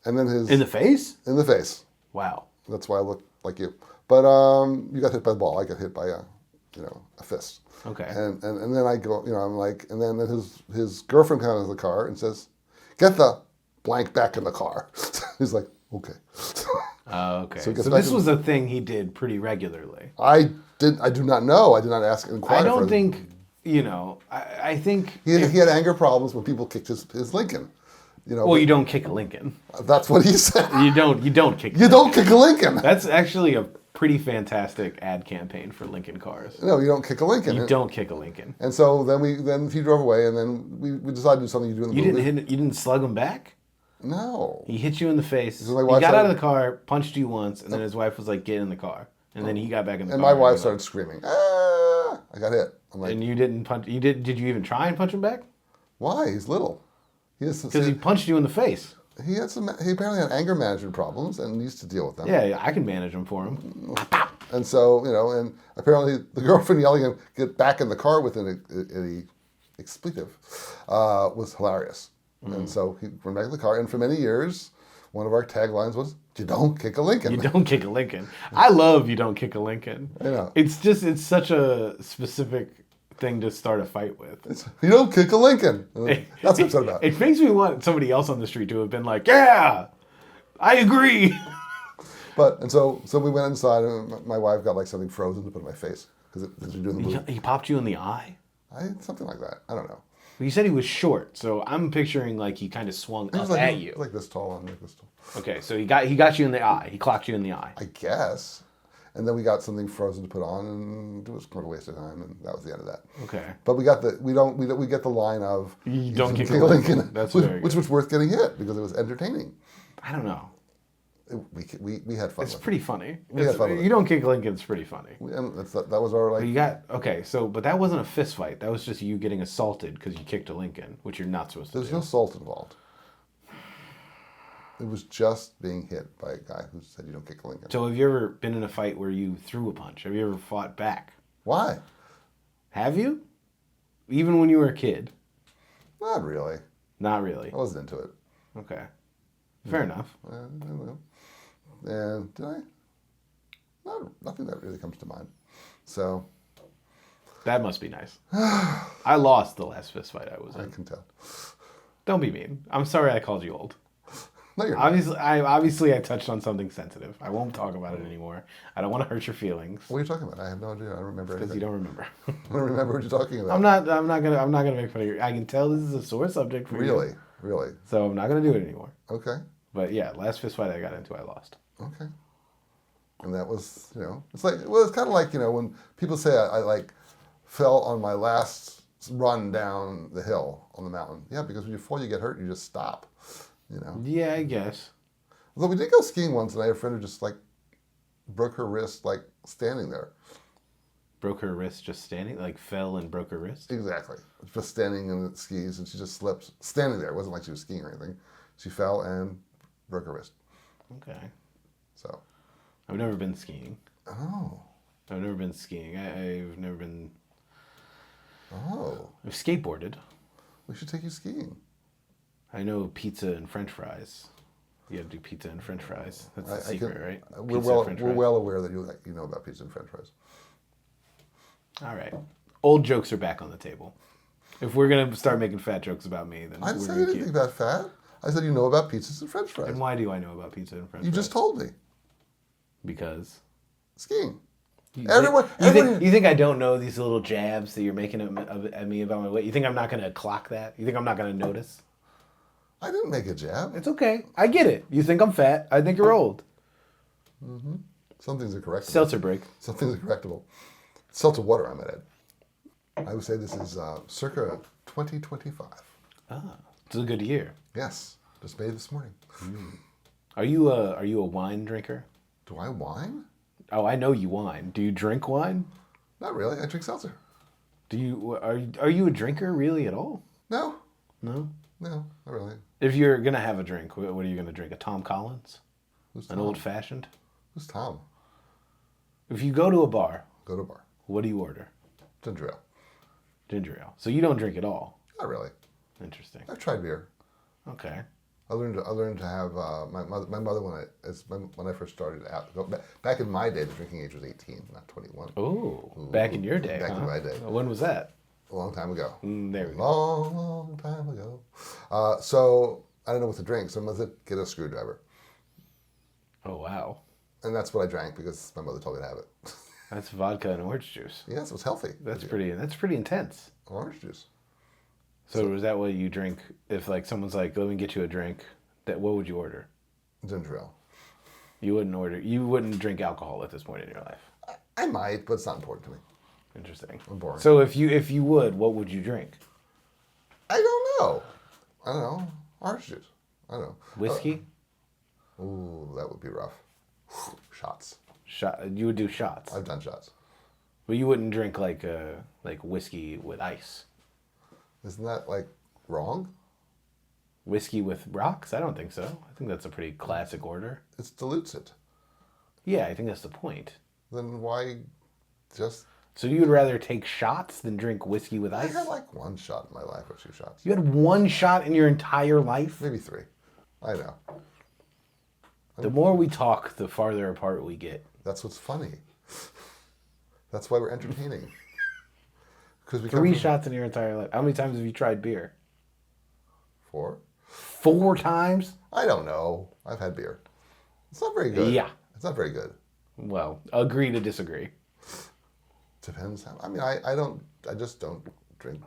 And then In the face? In the face. Wow. That's why I look like you. But you got hit by the ball. I got hit by a fist. Okay. And then I go, I'm like, and then his girlfriend comes out of the car and says, "Get the blank back in the car." He's like, "Okay." Okay. So So this was a thing he did pretty regularly. I do not know. I did not ask and inquire. I don't think, I think... He had anger problems when people kicked his Lincoln. Well, you don't kick a Lincoln. That's what he said. You don't kick. You don't kick a Lincoln. That's actually a pretty fantastic ad campaign for Lincoln cars. No, you don't kick a Lincoln. You don't kick a Lincoln. And so then he drove away, and then we decided to do something you do in the movie. You didn't slug him back? No. He hit you in the face. So my He wife got out started- of the car, punched you once, and then his wife was like, "Get in the car." And then he got back in the And car. my wife he started screaming, "Ah!" I got hit. I'm like, And you didn't punch. Did you even try and punch him back? why? He's little. Because he punched you in the face. He apparently had anger management problems and needs to deal with them. Yeah, I can manage them for him. And so, and apparently the girlfriend yelling at him, "Get back in the car" with an expletive was hilarious. And so he went back in the car, and for many years, one of our taglines was, "You don't kick a Lincoln." You don't kick a Lincoln. I love "You don't kick a Lincoln." I know. It's such a specific thing to start a fight with. "You don't kick a Lincoln." That's what I'm upset about. It makes me want somebody else on the street to have been like, "Yeah, I agree." And so we went inside, and my wife got like something frozen to put in my face because you're doing the movie. He popped you in the eye? Something like that. I don't know. You said he was short, so I'm picturing like he kind of swung He up was at you. like this tall and like this tall. Okay, so he got you in the eye. He clocked you in the eye. I guess. And then we got something frozen to put on, and it was kind of a waste of time, and that was the end of that. Okay. But we get the line of You don't kick Lincoln, Lincoln. That's very which good. was worth getting hit because it was entertaining. I don't know. We had fun. It's with pretty funny. had fun with You don't kick Lincoln. It's pretty funny. it. And that was our But you got okay. So, but that wasn't a fist fight. That was just you getting assaulted because you kicked a Lincoln, which you're not supposed to There's do. no salt involved. It was just being hit by a guy who said you don't kick a Lincoln. So, have you ever been in a fight where you threw a punch? Have you ever fought back? Why? Have you? Even when you were a kid? Not really. Not really. I wasn't into it. Okay. Fair enough. I don't know. And did I? Nothing that really comes to mind. So That must be nice. I lost the last fist fight I was I in. can tell. Don't be mean. I'm sorry I called you old. No, you're not. Obviously I touched on something sensitive. I won't talk about it anymore. I don't want to hurt your feelings What are you talking about? I have no idea. I don't remember because anything. you don't remember. I don't remember what you're talking about. I'm not gonna make fun of you. I can tell this is a sore subject for you. Really. So I'm not gonna do it anymore. Okay. But yeah, last fist fight I got into, I lost. Okay. And that was, it's like, well, it's kind of like, when people say I like fell on my last run down the hill on the mountain. Yeah, because before you get hurt, you just stop, Yeah, I guess. Although we did go skiing once, and I had a friend who just like broke her wrist, like standing there. Broke her wrist just standing, like fell and broke her wrist. Exactly. Just standing in the skis, and she just slipped, standing there. It wasn't like she was skiing or anything. She fell and broke her wrist. Okay. So. I've never been skiing. Oh. I've never been skiing. I've never been. Oh. I've skateboarded. We should take you skiing. I know pizza and French fries. You have to do pizza and French fries. That's the secret, right? We're Pizza and French we're fries. well aware that you know about pizza and French fries. All right. Old jokes are back on the table. If we're gonna start making fat jokes about me, then I didn't we're say gonna anything about fat. I said you know about pizzas and French fries. And why do I know about pizza and French You fries? just told me. Because. Skiing. You Everyone. You think I don't know these little jabs that you're making at me about my weight? You think I'm not gonna clock that? You think I'm not gonna notice? I didn't make a jab. It's okay. I get it. You think I'm fat. I think you're old. Some things are correctable. Seltzer break. Some things are correctable. Seltzer water, I might add. I would say this is circa 2025. Ah, it's a good year. Yes. Just made this morning. Are you a wine drinker? Do I wine? Oh, I know you wine. Do you drink wine? Not really. I drink seltzer. Are you a drinker really at all? No. No. No, not really. If you're gonna have a drink, what are you gonna drink? A Tom Collins? Who's An Tom? old fashioned? Who's Tom? If you go to a bar, Go to a bar. what do you order? Ginger ale. Ginger ale. So you don't drink at all. Not really. Interesting. I've tried beer. Okay. I learned to have my mother when I first started out. Back in my day, the drinking age was 18, not 21. Oh, back in your day. Back in huh? my day. When was that? A long time ago. There we go. Long time ago. So I didn't know what to drink, so my mother said, get a screwdriver. Oh wow. And that's what I drank because my mother told me to have it. That's vodka and orange juice. Yes, it was healthy. That's pretty intense. Orange juice. So is that what you drink if like someone's like, let me get you a drink? What would you order? Ginger ale. You wouldn't drink alcohol at this point in your life. I might, but it's not important to me. Interesting. I'm boring. So if you would, what would you drink? I don't know. Orange juice. I don't know. Whiskey? Ooh, that would be rough. Shots. You would do shots. I've done shots. But you wouldn't drink like whiskey with ice. Isn't that like wrong? Whiskey with rocks? I don't think so. I think that's a pretty classic order. It dilutes it. Yeah, I think that's the point. Then why just... So you would rather take shots than drink whiskey with I ice? had like one shot in my life or two shots. You had one shot in your entire life? Maybe three. I know. The more we talk, the farther apart we get. That's what's funny. That's why we're entertaining. Because we Three shots in your entire life. How many times have you tried beer? 4. 4 times? I don't know. I've had beer. It's not very good. Yeah. It's not very good. Well, agree to disagree. Depends how. I mean, I just don't drink.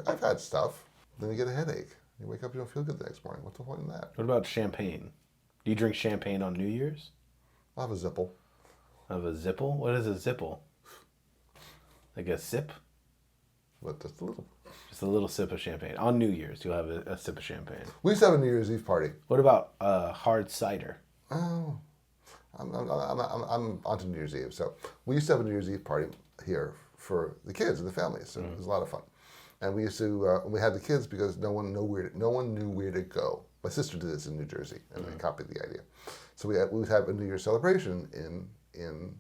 I've had stuff. Then you get a headache. You wake up, you don't feel good the next morning. What's the point in that? What about champagne? Do you drink champagne on New Year's? I'll have a Zipple. Of a zipple? What is a zipple? Like a sip? But just a little. Just a little sip of champagne. On New Year's, you'll have a sip of champagne. We used to have a New Year's Eve party. What about hard cider? Oh, I'm onto New Year's Eve. So we used to have a New Year's Eve party here for the kids and the families. So it was a lot of fun. And we used to we had the kids because no one knew where to go. My sister did this in New Jersey, and they copied the idea. So we would have a New Year's celebration in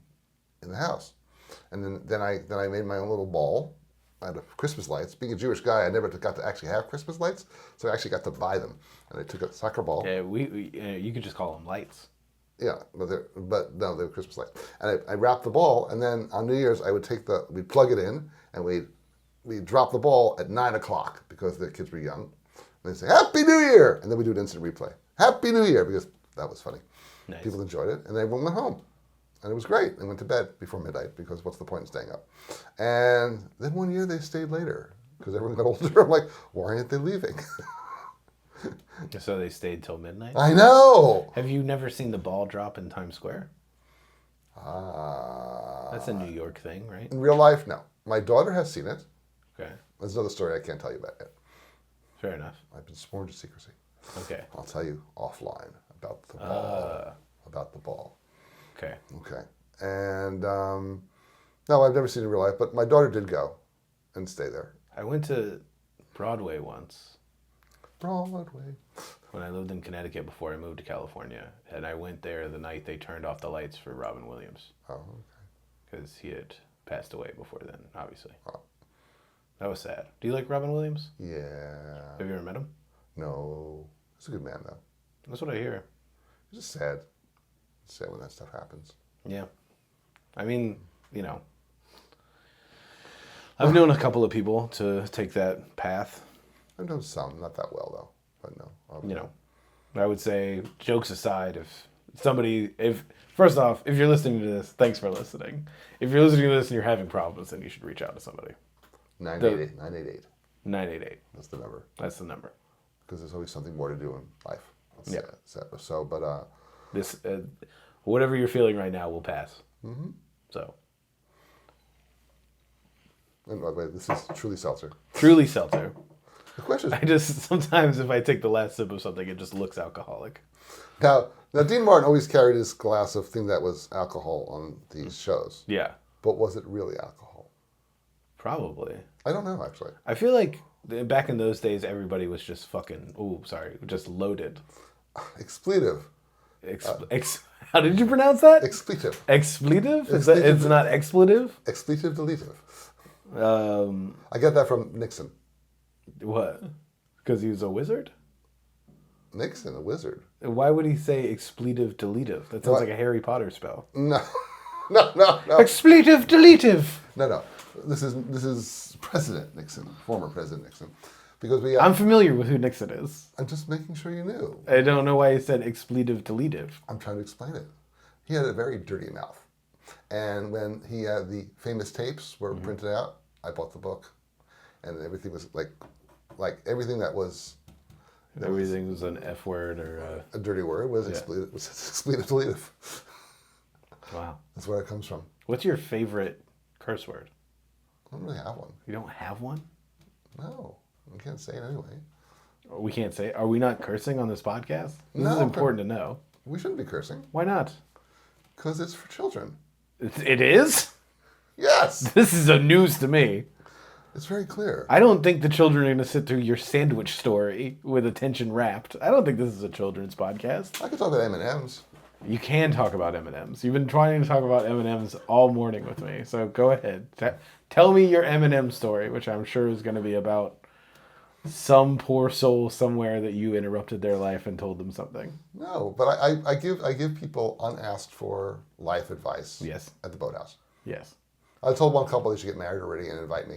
the house, and then I made my own little ball out of Christmas lights. Being a Jewish guy, I never got to actually have Christmas lights, so I actually got to buy them. And I took a soccer ball. Yeah, you could just call them lights. Yeah, but no, they were Christmas lights. And I wrapped the ball, and then on New Year's I would we'd plug it in, and we'd drop the ball at 9 o'clock because the kids were young. And they'd say, Happy New Year! And then we'd do an instant replay. Happy New Year! Because that was funny. Nice. People enjoyed it, and everyone went home. And it was great. They went to bed before midnight because what's the point in staying up? And then one year they stayed later because everyone got older. I'm like, why aren't they leaving? So they stayed till midnight? I know! Have you never seen the ball drop in Times Square? Uh, That's a New York thing, right? in real life, no. My daughter has seen it. Okay, There's another story I can't tell you about yet. fair enough. I've been sworn to secrecy. Okay. I'll tell you offline about the ball. About the ball. Okay. Okay. And no, I've never seen it in real life, but my daughter did go and stay there. I went to Broadway once Broadway. when I lived in Connecticut before I moved to California, and I went there the night they turned off the lights for Robin Williams Oh, okay. because he had passed away before then, obviously. Oh. That was sad. Do you like Robin Williams? Yeah. Have you ever met him? No. He's a good man, though. That's what I hear. It's just sad. It's sad when that stuff happens. Yeah. I mean, you know, I've known a couple of people to take that path. I've known some, not that well, though. But no. Okay. You know, I would say, jokes aside, first off, if you're listening to this, thanks for listening. If you're listening to this and you're having problems, then you should reach out to somebody. 988. 988. 988. That's the number. That's the number. Because there's always something more to do in life. Yeah. So, but This, whatever you're feeling right now will pass. mm-hmm. So, And by the way, this is truly seltzer. truly seltzer. The question is, I just, sometimes if I take the last sip of something, it just looks alcoholic. now Dean Martin always carried his glass of thing that was alcohol on these shows. Yeah, But was it really alcohol? probably. I don't know, actually. I feel like back in those days, everybody was just just loaded. Expletive. How did you pronounce that? Expletive. Expletive? Expletive. It's not expletive? Expletive deletive. Um, I get that from Nixon. what? Because he was a wizard? Nixon, a wizard. Why would he say expletive deletive? That sounds like a Harry Potter spell. No. No. Expletive deletive! No. This is President Nixon, former President Nixon. Because I'm familiar with who Nixon is. I'm just making sure you knew. I don't know why he said expletive deletive. I'm trying to explain it. He had a very dirty mouth. And when he had the famous tapes were printed out, I bought the book. And everything was like everything that was Everything was an F word or a dirty word was expletive deletive. wow. That's where it comes from. What's your favorite curse word? I don't really have one. You don't have one? No. I can't say it anyway. We can't say. Are we not cursing on this podcast? This is No. important to know. We shouldn't be cursing. Why not? Because it's for children. It is? Yes! This is a news to me. It's very clear. I don't think the children are going to sit through your sandwich story with attention wrapped. I don't think this is a children's podcast. I could talk about M&M's. You can talk about M&Ms. You've been trying to talk about M&Ms all morning with me, so go ahead. Tell me your M&M story, which I'm sure is going to be about some poor soul somewhere that you interrupted their life and told them something. No, but I give people unasked for life advice. Yes. At the boathouse. Yes. I told one couple they should get married already and invite me.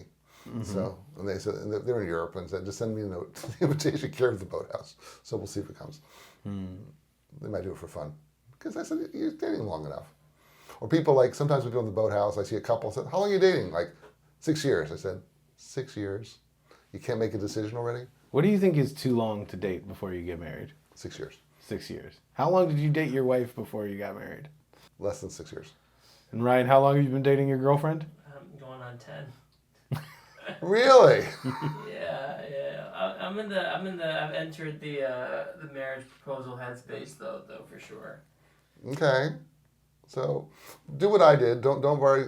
So, and they said, and they're in Europe, and said, just send me a note. The invitation came to the boathouse. So we'll see if it comes. They might do it for fun. Because I said, you're dating long enough. Or people like, sometimes we go to the boathouse, I see a couple, said, how long are you dating? Like, 6 years. I said, 6 years? You can't make a decision already? What do you think is too long to date before you get married? 6 years. 6 years. How long did you date your wife before you got married? Less than 6 years. And Ryan, how long have you been dating your girlfriend? I'm going on 10. Really? Yeah. I've entered the marriage proposal headspace though for sure. Okay. So, do what I did. Don't worry.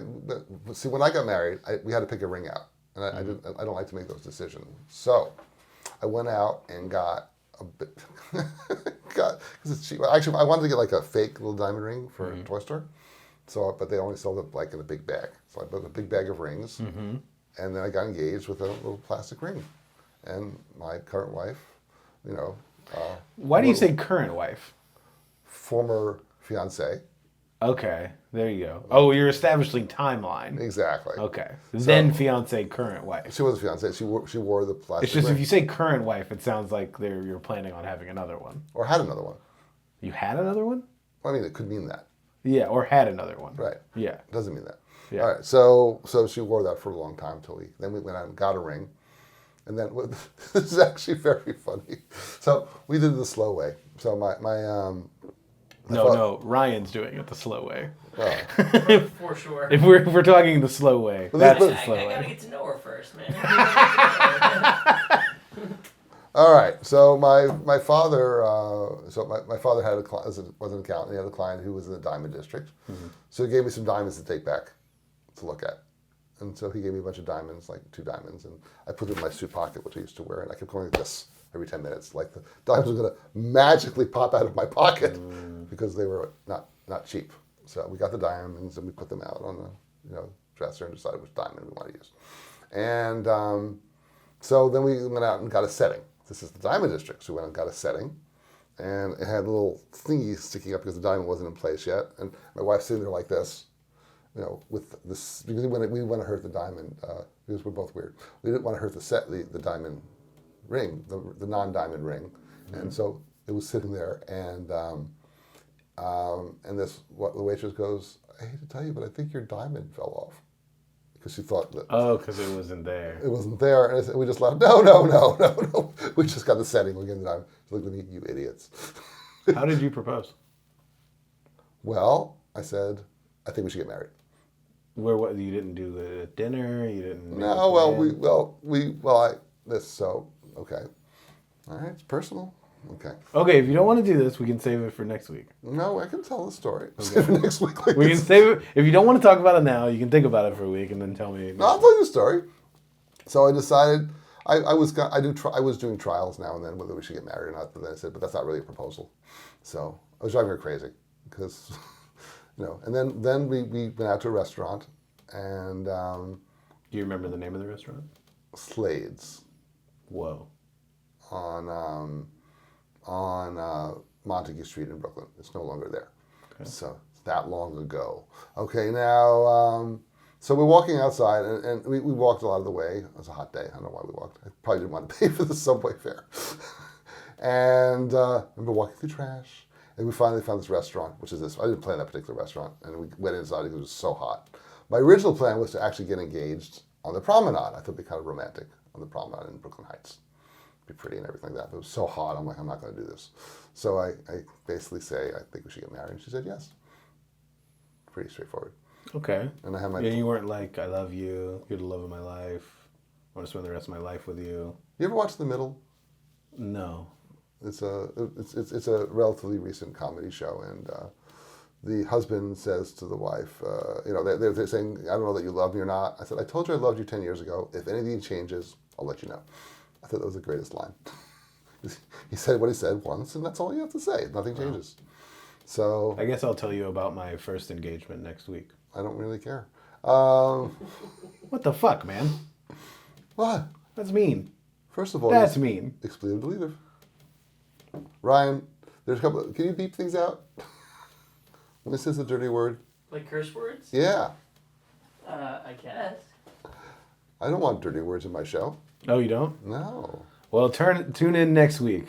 See, when I got married, we had to pick a ring out, and I don't like to make those decisions. So, I went out and got a bit. because it's cheap. Actually, I wanted to get like a fake little diamond ring for a toy store. So, but they only sold it like in a big bag. So I bought a big bag of rings, and then I got engaged with a little plastic ring, and my current wife, Why do you say current wife? former fiance. Okay, there you go. Oh, you're establishing timeline. Exactly. Okay. Then fiance, current wife. She was a fiance. She wore the plastic It's just ring. if you say current wife, it sounds like you're planning on having another one. Or had another one. You had another one? I mean, it could mean that. Yeah, or had another one. Right. Yeah. Doesn't mean that. Yeah. All right. So she wore that for a long time then we went out and got a ring. And then this is actually very funny. So we did it the slow way. So No, Ryan's doing it the slow way. For sure. If we're talking the slow way, that's the slow I gotta way. get to know her first, man. All right. So my father, my father had was an accountant. He had a client who was in the diamond district. So he gave me some diamonds to take back to look at. And so he gave me a bunch of diamonds, like 2 diamonds, and I put them in my suit pocket, which I used to wear, and I kept going like this every 10 minutes, like the diamonds were going to magically pop out of my pocket because they were not cheap. So we got the diamonds and we put them out on the dresser and decided which diamond we want to use. And so then we went out and got a setting. This is the diamond district, so we went and got a setting, and it had a little thingy sticking up because the diamond wasn't in place yet. And my wife's sitting there like this. With this, because we didn't want to hurt the diamond, because we're both weird. We didn't want to hurt the diamond ring, the non-diamond ring, and so it was sitting there, and the waitress goes, "I hate to tell you, but I think your diamond fell off," because she thought that. Oh, because it wasn't there. It wasn't there, and we just laughed. No. We just got the setting. We gave the diamond. She looked at me, "You idiots." How did you propose? Well, I said, "I think we should get married." What you didn't do the dinner? You didn't. make a No, plan? okay. All right, it's personal. Okay. Okay, if you don't want to do this, we can save it for next week. No, I can tell the story. Okay. Next week. Like We can save it. If you don't want to talk about it now, you can think about it for a week and then tell me. No, I'll tell you the story. So I decided I was doing trials now and then whether we should get married or not. But then I said, but that's not really a proposal. So I was driving her crazy because, And then we went out to a restaurant and. Do you remember the name of the restaurant? Slade's. Whoa. On Montague Street in Brooklyn. It's no longer there. Okay. So it's that long ago. Okay, now, so we're walking outside, and we walked a lot of the way. It was a hot day. I don't know why we walked. I probably didn't want to pay for the subway fare. And we're walking through trash, and we finally found this restaurant, which is this. I didn't plan that particular restaurant, and we went inside because it was so hot. My original plan was to actually get engaged on the promenade. I thought it'd be kind of romantic on the promenade in Brooklyn Heights. Be pretty and everything like that. But it was so hot, I'm like, I'm not going to do this. So I basically say, I think we should get married. And she said yes. Pretty straightforward. Okay. And I had my. Yeah, you weren't like, I love you. You're the love of my life. I want to spend the rest of my life with you. You ever watch The Middle? No. It's a relatively recent comedy show, and the husband says to the wife, they're saying, I don't know that you love me or not. I said, I told you I loved you 10 years ago. If anything changes, I'll let you know. I thought that was the greatest line. He said what he said once, and that's all you have to say. Nothing changes. So I guess I'll tell you about my first engagement next week. I don't really care. What the fuck, man? What? That's mean. First of all, That's mean. Expletive deletive. Ryan, there's a couple. Can you beep things out? When this is a dirty word. Like curse words? Yeah. I guess. I don't want dirty words in my show. Oh, you don't? No. Well, tune in next week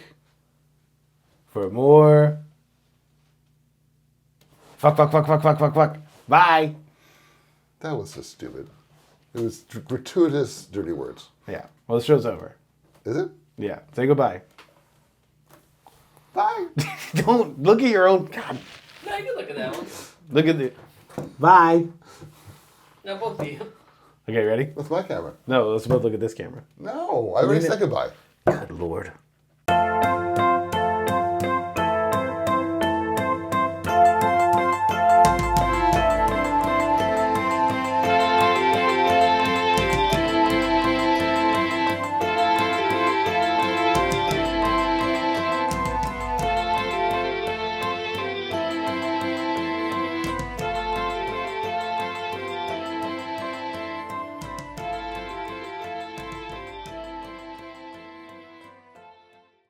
for more. Fuck. Bye. That was so stupid. It was gratuitous dirty words. Yeah. Well, the show's over. Is it? Yeah. Say goodbye. Bye. Don't look at your own. God. No, I can look at that one. Look at the. Bye. No, both of you. Okay, ready? That's my camera. No, let's both look at this camera. No, I already said goodbye. Good Lord.